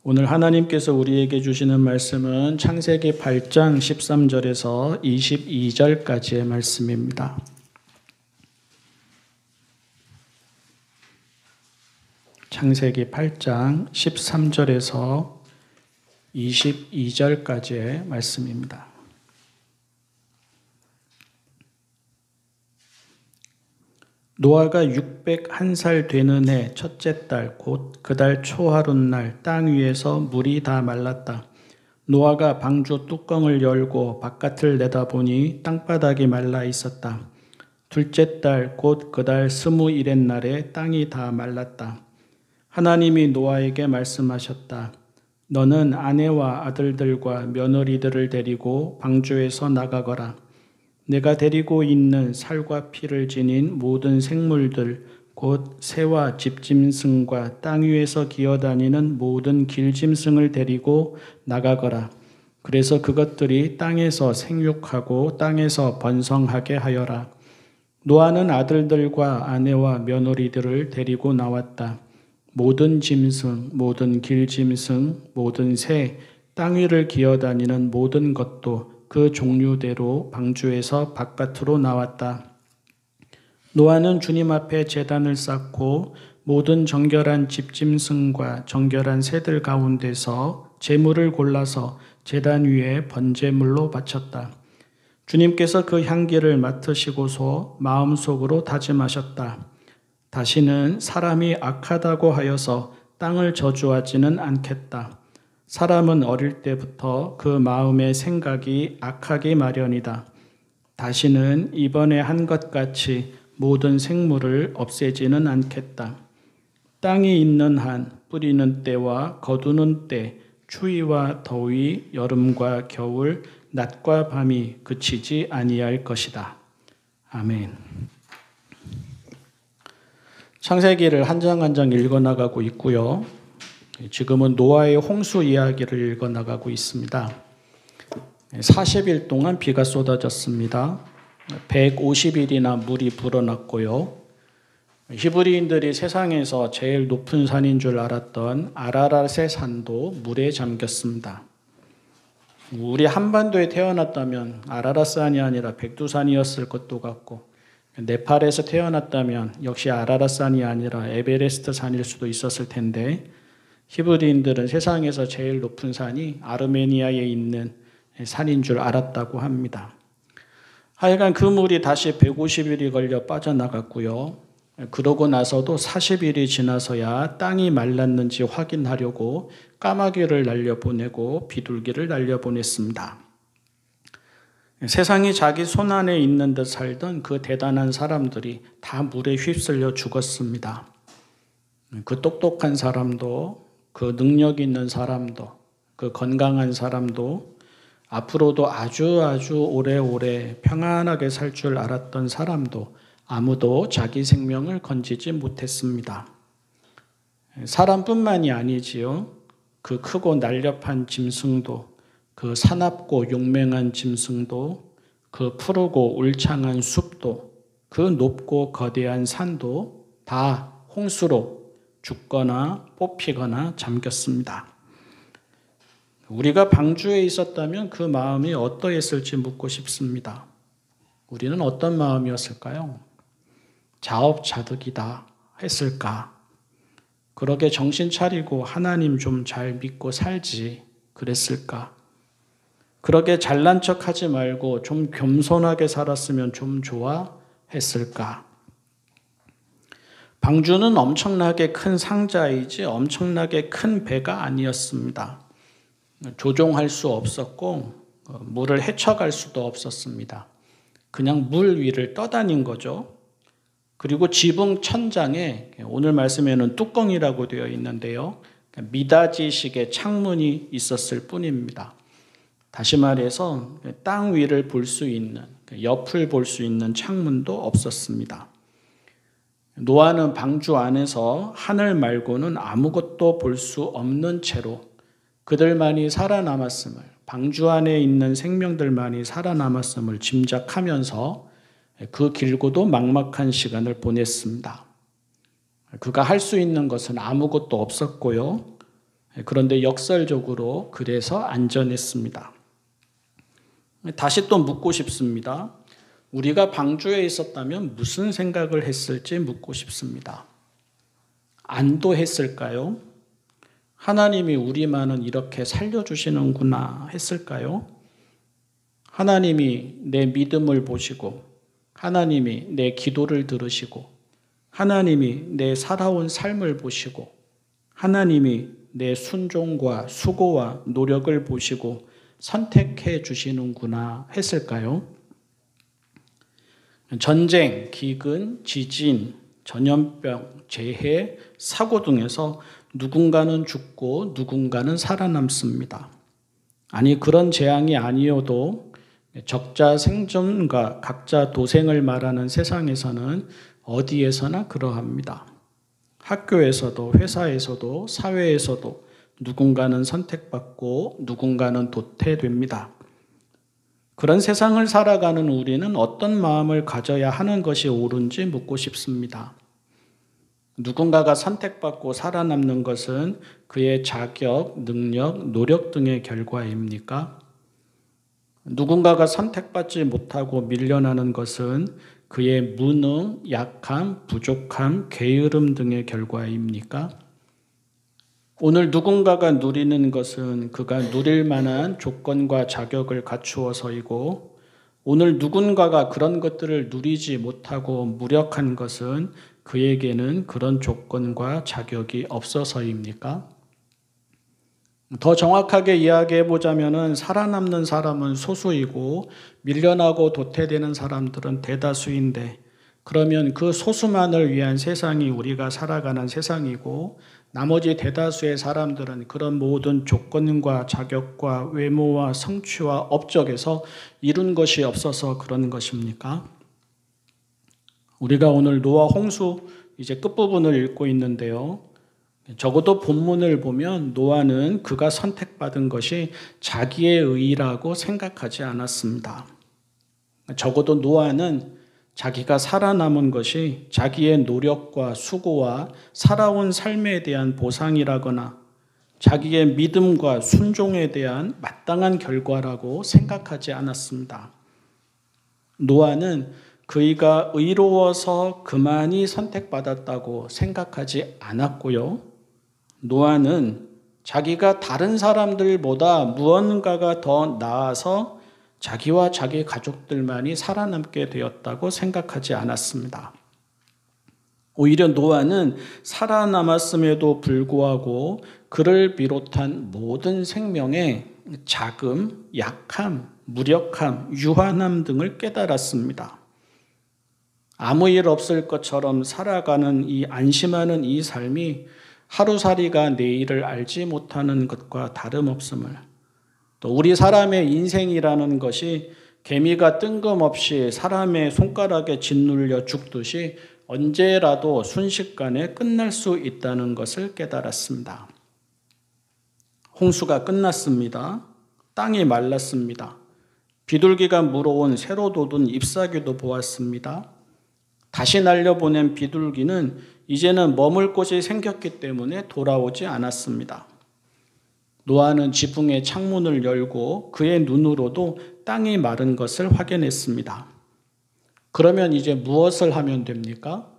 오늘 하나님께서 우리에게 주시는 말씀은 창세기 8장 13절에서 22절까지의 말씀입니다. 창세기 8장 13절에서 22절까지의 말씀입니다. 노아가 601살 되는 해 첫째 달 곧 그 달 초하룻날 땅 위에서 물이 다 말랐다. 노아가 방주 뚜껑을 열고 바깥을 내다보니 땅바닥이 말라 있었다. 둘째 달 곧 그 달 21의 날에 땅이 다 말랐다. 하나님이 노아에게 말씀하셨다. 너는 아내와 아들들과 며느리들을 데리고 방주에서 나가거라. 내가 데리고 있는 살과 피를 지닌 모든 생물들 곧 새와 집짐승과 땅 위에서 기어다니는 모든 길짐승을 데리고 나가거라. 그래서 그것들이 땅에서 생육하고 땅에서 번성하게 하여라. 노아는 아들들과 아내와 며느리들을 데리고 나왔다. 모든 짐승, 모든 길짐승, 모든 새, 땅 위를 기어다니는 모든 것도 그 종류대로 방주에서 바깥으로 나왔다. 노아는 주님 앞에 제단을 쌓고 모든 정결한 집짐승과 정결한 새들 가운데서 제물을 골라서 제단 위에 번제물로 바쳤다. 주님께서 그 향기를 맡으시고서 마음속으로 다짐하셨다. 다시는 사람이 악하다고 하여서 땅을 저주하지는 않겠다. 사람은 어릴 때부터 그 마음의 생각이 악하기 마련이다. 다시는 이번에 한 것 같이 모든 생물을 없애지는 않겠다. 땅이 있는 한 뿌리는 때와 거두는 때, 추위와 더위, 여름과 겨울, 낮과 밤이 그치지 아니할 것이다. 아멘. 창세기를 한 장 한 장 읽어나가고 있고요. 지금은 노아의 홍수 이야기를 읽어나가고 있습니다. 40일 동안 비가 쏟아졌습니다. 150일이나 물이 불어났고요. 히브리인들이 세상에서 제일 높은 산인 줄 알았던 아라랏의 산도 물에 잠겼습니다. 우리 한반도에 태어났다면 아라랏산이 아니라 백두산이었을 것도 같고, 네팔에서 태어났다면 역시 아라랏산이 아니라 에베레스트 산일 수도 있었을 텐데, 히브리인들은 세상에서 제일 높은 산이 아르메니아에 있는 산인 줄 알았다고 합니다. 하여간 그 물이 다시 150일이 걸려 빠져나갔고요. 그러고 나서도 40일이 지나서야 땅이 말랐는지 확인하려고 까마귀를 날려보내고 비둘기를 날려보냈습니다. 세상이 자기 손안에 있는 듯 살던 그 대단한 사람들이 다 물에 휩쓸려 죽었습니다. 그 똑똑한 사람도, 그 능력 있는 사람도, 그 건강한 사람도, 앞으로도 아주 오래오래 평안하게 살 줄 알았던 사람도 아무도 자기 생명을 건지지 못했습니다. 사람뿐만이 아니지요. 그 크고 날렵한 짐승도, 그 사납고 용맹한 짐승도, 그 푸르고 울창한 숲도, 그 높고 거대한 산도 다 홍수로 죽거나 뽑히거나 잠겼습니다. 우리가 방주에 있었다면 그 마음이 어떠했을지 묻고 싶습니다. 우리는 어떤 마음이었을까요? 자업자득이다 했을까? 그러게 정신 차리고 하나님 좀 잘 믿고 살지 그랬을까? 그러게 잘난 척하지 말고 좀 겸손하게 살았으면 좀 좋아 했을까? 방주는 엄청나게 큰 상자이지 엄청나게 큰 배가 아니었습니다. 조종할 수 없었고 물을 헤쳐갈 수도 없었습니다. 그냥 물 위를 떠다닌 거죠. 그리고 지붕 천장에 오늘 말씀에는 뚜껑이라고 되어 있는데요. 미닫이식의 창문이 있었을 뿐입니다. 다시 말해서 땅 위를 볼 수 있는, 옆을 볼 수 있는 창문도 없었습니다. 노아는 방주 안에서 하늘 말고는 아무것도 볼 수 없는 채로 그들만이 살아남았음을, 방주 안에 있는 생명들만이 살아남았음을 짐작하면서 그 길고도 막막한 시간을 보냈습니다. 그가 할 수 있는 것은 아무것도 없었고요. 그런데 역설적으로 그래서 안전했습니다. 다시 또 묻고 싶습니다. 우리가 방주에 있었다면 무슨 생각을 했을지 묻고 싶습니다. 안도했을까요? 하나님이 우리만은 이렇게 살려주시는구나 했을까요? 하나님이 내 믿음을 보시고, 하나님이 내 기도를 들으시고, 하나님이 내 살아온 삶을 보시고, 하나님이 내 순종과 수고와 노력을 보시고 선택해 주시는구나 했을까요? 전쟁, 기근, 지진, 전염병, 재해, 사고 등에서 누군가는 죽고 누군가는 살아남습니다. 아니, 그런 재앙이 아니어도 적자 생존과 각자 도생을 말하는 세상에서는 어디에서나 그러합니다. 학교에서도 회사에서도 사회에서도 누군가는 선택받고 누군가는 도태됩니다. 그런 세상을 살아가는 우리는 어떤 마음을 가져야 하는 것이 옳은지 묻고 싶습니다. 누군가가 선택받고 살아남는 것은 그의 자격, 능력, 노력 등의 결과입니까? 누군가가 선택받지 못하고 밀려나는 것은 그의 무능, 약함, 부족함, 게으름 등의 결과입니까? 오늘 누군가가 누리는 것은 그가 누릴 만한 조건과 자격을 갖추어서이고, 오늘 누군가가 그런 것들을 누리지 못하고 무력한 것은 그에게는 그런 조건과 자격이 없어서입니까? 더 정확하게 이야기해 보자면 살아남는 사람은 소수이고 밀려나고 도태되는 사람들은 대다수인데, 그러면 그 소수만을 위한 세상이 우리가 살아가는 세상이고 나머지 대다수의 사람들은 그런 모든 조건과 자격과 외모와 성취와 업적에서 이룬 것이 없어서 그런 것입니까? 우리가 오늘 노아 홍수 이제 끝부분을 읽고 있는데요. 적어도 본문을 보면 노아는 그가 선택받은 것이 자기의 의라고 생각하지 않았습니다. 적어도 노아는 자기가 살아남은 것이 자기의 노력과 수고와 살아온 삶에 대한 보상이라거나 자기의 믿음과 순종에 대한 마땅한 결과라고 생각하지 않았습니다. 노아는 그이가 의로워서 그만이 선택받았다고 생각하지 않았고요. 노아는 자기가 다른 사람들보다 무언가가 더 나아서 자기와 자기 가족들만이 살아남게 되었다고 생각하지 않았습니다. 오히려 노아는 살아남았음에도 불구하고 그를 비롯한 모든 생명의 자금, 약함, 무력함, 유한함 등을 깨달았습니다. 아무 일 없을 것처럼 살아가는 이 안심하는 이 삶이 하루살이가 내일을 알지 못하는 것과 다름없음을, 또 우리 사람의 인생이라는 것이 개미가 뜬금없이 사람의 손가락에 짓눌려 죽듯이 언제라도 순식간에 끝날 수 있다는 것을 깨달았습니다. 홍수가 끝났습니다. 땅이 말랐습니다. 비둘기가 물어온 새로 돋은 잎사귀도 보았습니다. 다시 날려보낸 비둘기는 이제는 머물 곳이 생겼기 때문에 돌아오지 않았습니다. 노아는 지붕의 창문을 열고 그의 눈으로도 땅이 마른 것을 확인했습니다. 그러면 이제 무엇을 하면 됩니까?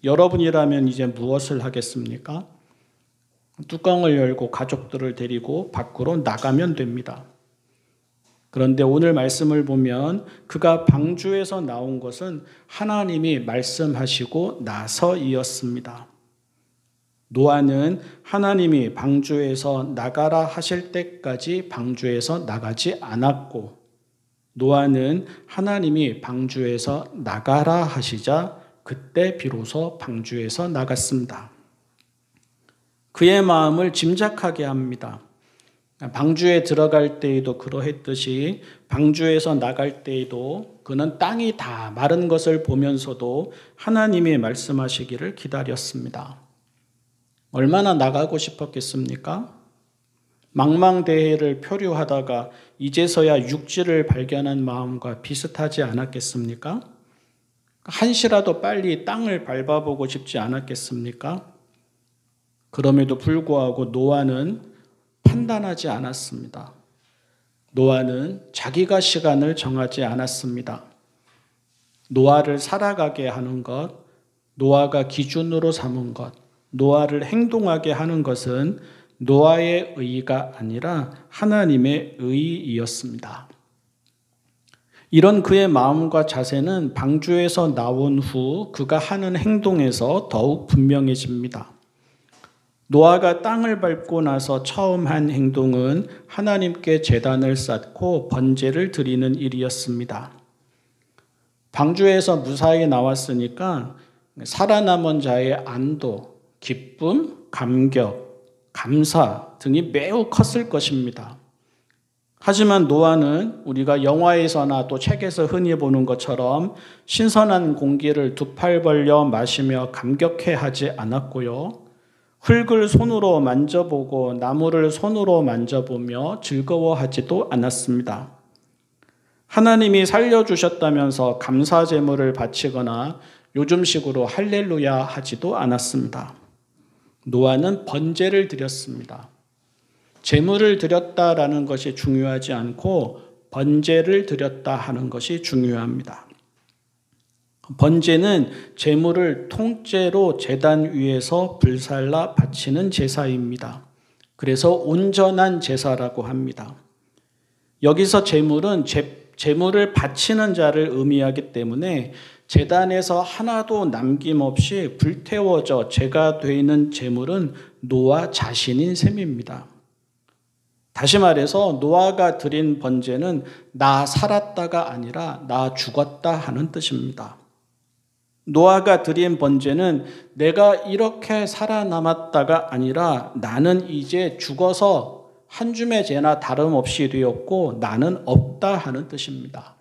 여러분이라면 이제 무엇을 하겠습니까? 뚜껑을 열고 가족들을 데리고 밖으로 나가면 됩니다. 그런데 오늘 말씀을 보면 그가 방주에서 나온 것은 하나님이 말씀하시고 나서이었습니다. 노아는 하나님이 방주에서 나가라 하실 때까지 방주에서 나가지 않았고, 노아는 하나님이 방주에서 나가라 하시자 그때 비로소 방주에서 나갔습니다. 그의 마음을 짐작하게 합니다. 방주에 들어갈 때에도 그러했듯이 방주에서 나갈 때에도 그는 땅이 다 마른 것을 보면서도 하나님이 말씀하시기를 기다렸습니다. 얼마나 나가고 싶었겠습니까? 망망대해를 표류하다가 이제서야 육지를 발견한 마음과 비슷하지 않았겠습니까? 한시라도 빨리 땅을 밟아보고 싶지 않았겠습니까? 그럼에도 불구하고 노아는 판단하지 않았습니다. 노아는 자기가 시간을 정하지 않았습니다. 노아를 살아가게 하는 것, 노아가 기준으로 삼은 것, 노아를 행동하게 하는 것은 노아의 의의가 아니라 하나님의 의의였습니다. 이런 그의 마음과 자세는 방주에서 나온 후 그가 하는 행동에서 더욱 분명해집니다. 노아가 땅을 밟고 나서 처음 한 행동은 하나님께 제단을 쌓고 번제를 드리는 일이었습니다. 방주에서 무사히 나왔으니까 살아남은 자의 안도, 기쁨, 감격, 감사 등이 매우 컸을 것입니다. 하지만 노아는 우리가 영화에서나 또 책에서 흔히 보는 것처럼 신선한 공기를 두 팔 벌려 마시며 감격해하지 않았고요. 흙을 손으로 만져보고 나무를 손으로 만져보며 즐거워하지도 않았습니다. 하나님이 살려주셨다면서 감사 제물을 바치거나 요즘식으로 할렐루야 하지도 않았습니다. 노아는 번제를 드렸습니다. 제물을 드렸다라는 것이 중요하지 않고 번제를 드렸다 하는 것이 중요합니다. 번제는 제물을 통째로 제단 위에서 불살라 바치는 제사입니다. 그래서 온전한 제사라고 합니다. 여기서 제물은 제물을 바치는 자를 의미하기 때문에 제단에서 하나도 남김없이 불태워져 제가 되는 제물은 노아 자신인 셈입니다. 다시 말해서 노아가 드린 번제는 나 살았다가 아니라 나 죽었다 하는 뜻입니다. 노아가 드린 번제는 내가 이렇게 살아남았다가 아니라 나는 이제 죽어서 한 줌의 죄나 다름없이 되었고 나는 없다 하는 뜻입니다.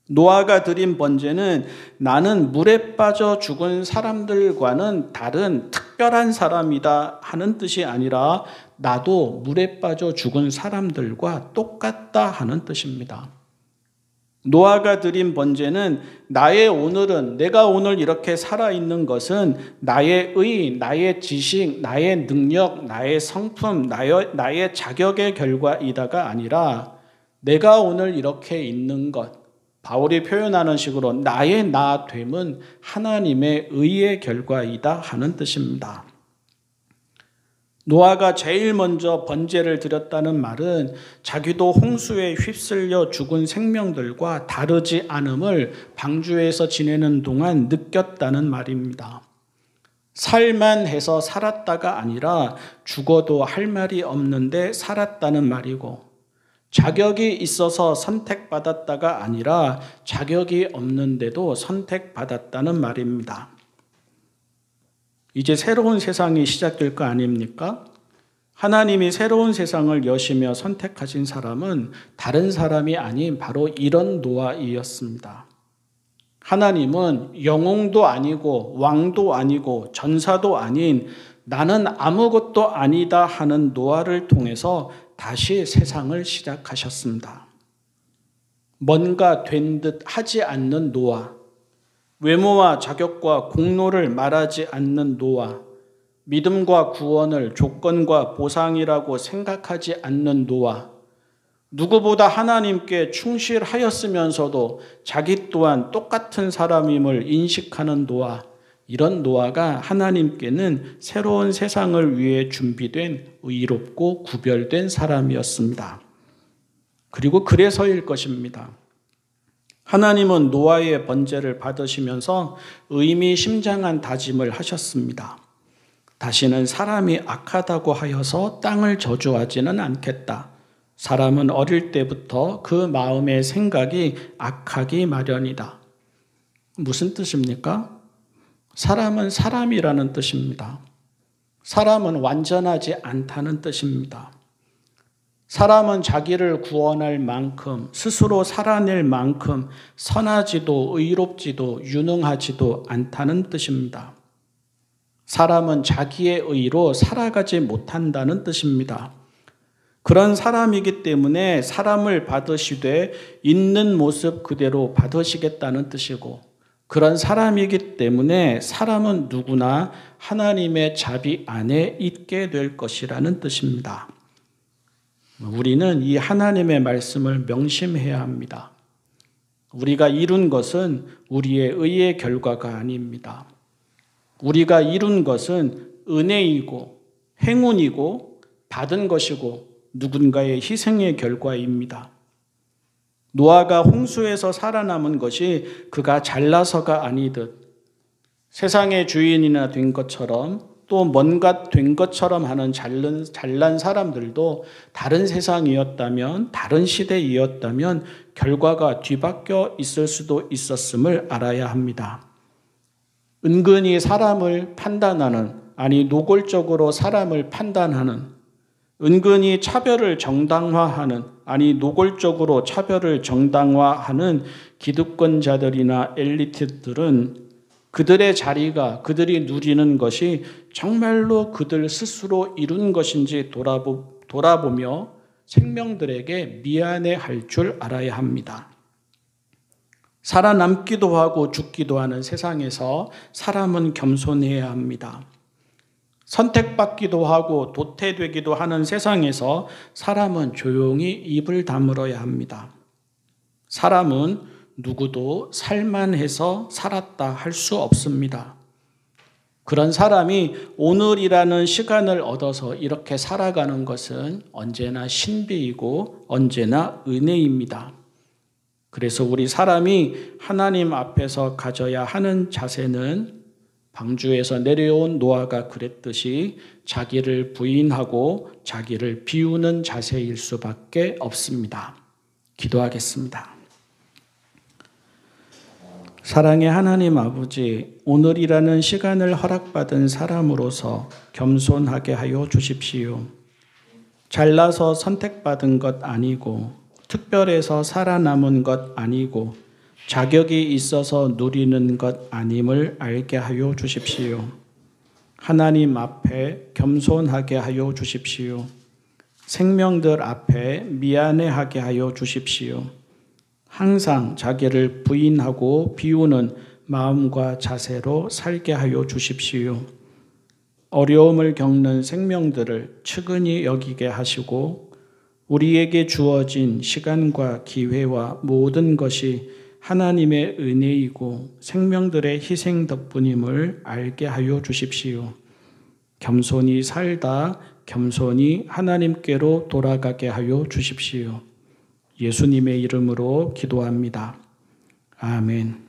노아가 드린 번제는 나는 물에 빠져 죽은 사람들과는 다른 특별한 사람이다 하는 뜻이 아니라 나도 물에 빠져 죽은 사람들과 똑같다 하는 뜻입니다. 노아가 드린 번제는 나의 오늘은 내가 오늘 이렇게 살아있는 것은 나의 의, 나의 지식, 나의 능력, 나의 성품, 나의 자격의 결과이다가 아니라 내가 오늘 이렇게 있는 것, 바울이 표현하는 식으로 나의 나됨은 하나님의 의의 결과이다 하는 뜻입니다. 노아가 제일 먼저 번제를 드렸다는 말은 자기도 홍수에 휩쓸려 죽은 생명들과 다르지 않음을 방주에서 지내는 동안 느꼈다는 말입니다. 살만해서 살았다가 아니라 죽어도 할 말이 없는데 살았다는 말이고 자격이 있어서 선택받았다가 아니라 자격이 없는데도 선택받았다는 말입니다. 이제 새로운 세상이 시작될 거 아닙니까? 하나님이 새로운 세상을 여시며 선택하신 사람은 다른 사람이 아닌 바로 이런 노아이었습니다. 하나님은 영웅도 아니고 왕도 아니고 전사도 아닌 나는 아무것도 아니다 하는 노아를 통해서 다시 세상을 시작하셨습니다. 뭔가 된 듯 하지 않는 노아, 외모와 자격과 공로를 말하지 않는 노아, 믿음과 구원을 조건과 보상이라고 생각하지 않는 노아, 누구보다 하나님께 충실하였으면서도 자기 또한 똑같은 사람임을 인식하는 노아, 이런 노아가 하나님께는 새로운 세상을 위해 준비된 의롭고 구별된 사람이었습니다. 그리고 그래서일 것입니다. 하나님은 노아의 번제를 받으시면서 의미심장한 다짐을 하셨습니다. 다시는 사람이 악하다고 하여서 땅을 저주하지는 않겠다. 사람은 어릴 때부터 그 마음의 생각이 악하기 마련이다. 무슨 뜻입니까? 사람은 사람이라는 뜻입니다. 사람은 완전하지 않다는 뜻입니다. 사람은 자기를 구원할 만큼 스스로 살아낼 만큼 선하지도 의롭지도 유능하지도 않다는 뜻입니다. 사람은 자기의 의로 살아가지 못한다는 뜻입니다. 그런 사람이기 때문에 사람을 받으시되 있는 모습 그대로 받으시겠다는 뜻이고 그런 사람이기 때문에 사람은 누구나 하나님의 자비 안에 있게 될 것이라는 뜻입니다. 우리는 이 하나님의 말씀을 명심해야 합니다. 우리가 이룬 것은 우리의 의의 결과가 아닙니다. 우리가 이룬 것은 은혜이고 행운이고 받은 것이고 누군가의 희생의 결과입니다. 노아가 홍수에서 살아남은 것이 그가 잘나서가 아니듯 세상의 주인이나 된 것처럼 또 뭔가 된 것처럼 하는 잘난 사람들도 다른 세상이었다면, 다른 시대이었다면 결과가 뒤바뀌어 있을 수도 있었음을 알아야 합니다. 은근히 사람을 판단하는, 아니 노골적으로 사람을 판단하는, 은근히 차별을 정당화하는, 아니 노골적으로 차별을 정당화하는 기득권자들이나 엘리트들은 그들의 자리가, 그들이 누리는 것이 정말로 그들 스스로 이룬 것인지 돌아보며 생명들에게 미안해할 줄 알아야 합니다. 살아남기도 하고 죽기도 하는 세상에서 사람은 겸손해야 합니다. 선택받기도 하고 도태되기도 하는 세상에서 사람은 조용히 입을 다물어야 합니다. 사람은 누구도 살만해서 살았다 할 수 없습니다. 그런 사람이 오늘이라는 시간을 얻어서 이렇게 살아가는 것은 언제나 신비이고 언제나 은혜입니다. 그래서 우리 사람이 하나님 앞에서 가져야 하는 자세는 방주에서 내려온 노아가 그랬듯이 자기를 부인하고 자기를 비우는 자세일 수밖에 없습니다. 기도하겠습니다. 사랑의 하나님 아버지, 오늘이라는 시간을 허락받은 사람으로서 겸손하게 하여 주십시오. 잘나서 선택받은 것 아니고 특별해서 살아남은 것 아니고 자격이 있어서 누리는 것 아님을 알게 하여 주십시오. 하나님 앞에 겸손하게 하여 주십시오. 생명들 앞에 미안해하게 하여 주십시오. 항상 자기를 부인하고 비우는 마음과 자세로 살게 하여 주십시오. 어려움을 겪는 생명들을 측은히 여기게 하시고 우리에게 주어진 시간과 기회와 모든 것이 하나님의 은혜이고 생명들의 희생 덕분임을 알게 하여 주십시오. 겸손히 살다 겸손히 하나님께로 돌아가게 하여 주십시오. 예수님의 이름으로 기도합니다. 아멘.